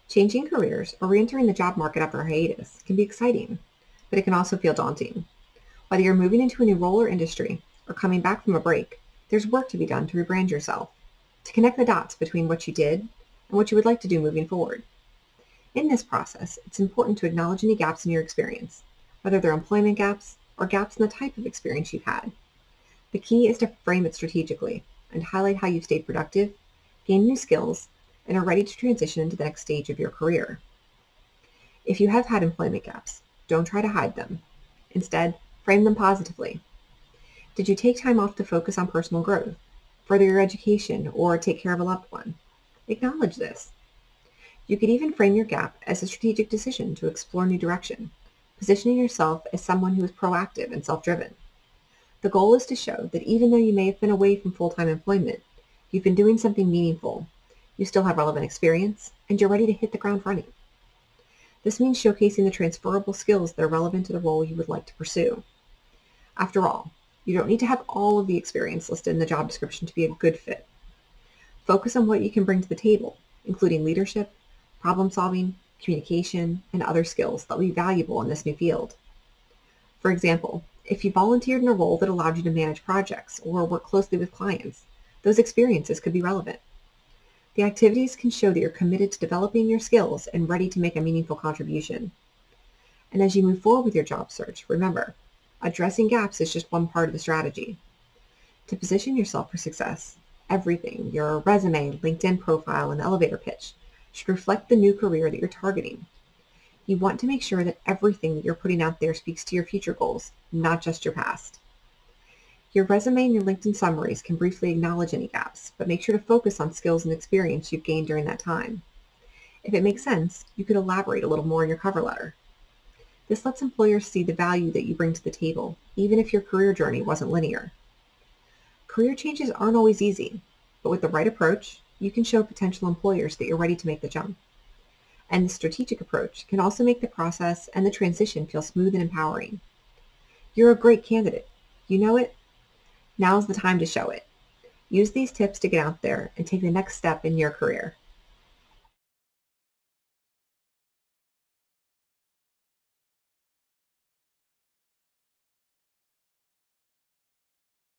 Changing careers or re-entering the job market after a hiatus can be exciting, but it can also feel daunting. Whether you're moving into a new role or industry or coming back from a break, there's work to be done to rebrand yourself, to connect the dots between what you did and what you would like to do moving forward. In this process, it's important to acknowledge any gaps in your experience, whether they're employment gaps or gaps in the type of experience you've had. The key is to frame it strategically and highlight how you've stayed productive, gained new skills, and are ready to transition into the next stage of your career. If you have had employment gaps, don't try to hide them. Instead, frame them positively. Did you take time off to focus on personal growth, further your education, or take care of a loved one? Acknowledge this. You could even frame your gap as a strategic decision to explore new direction, positioning yourself as someone who is proactive and self-driven. The goal is to show that even though you may have been away from full-time employment, you've been doing something meaningful, you still have relevant experience, and you're ready to hit the ground running. This means showcasing the transferable skills that are relevant to the role you would like to pursue. After all, you don't need to have all of the experience listed in the job description to be a good fit. Focus on what you can bring to the table, including leadership, problem solving, communication, and other skills that will be valuable in this new field. For example, if you volunteered in a role that allowed you to manage projects or work closely with clients, those experiences could be relevant. The activities can show that you're committed to developing your skills and ready to make a meaningful contribution. And as you move forward with your job search, remember, addressing gaps is just one part of the strategy. To position yourself for success, everything, your resume, LinkedIn profile, and elevator pitch, should reflect the new career that you're targeting. You want to make sure that everything that you're putting out there speaks to your future goals, not just your past. Your resume and your LinkedIn summaries can briefly acknowledge any gaps, but make sure to focus on skills and experience you've gained during that time. If it makes sense, you could elaborate a little more in your cover letter. This lets employers see the value that you bring to the table, even if your career journey wasn't linear. Career changes aren't always easy, but with the right approach, you can show potential employers that you're ready to make the jump. And the strategic approach can also make the process and the transition feel smooth and empowering. You're a great candidate. You know it? Now's the time to show it. Use these tips to get out there and take the next step in your career.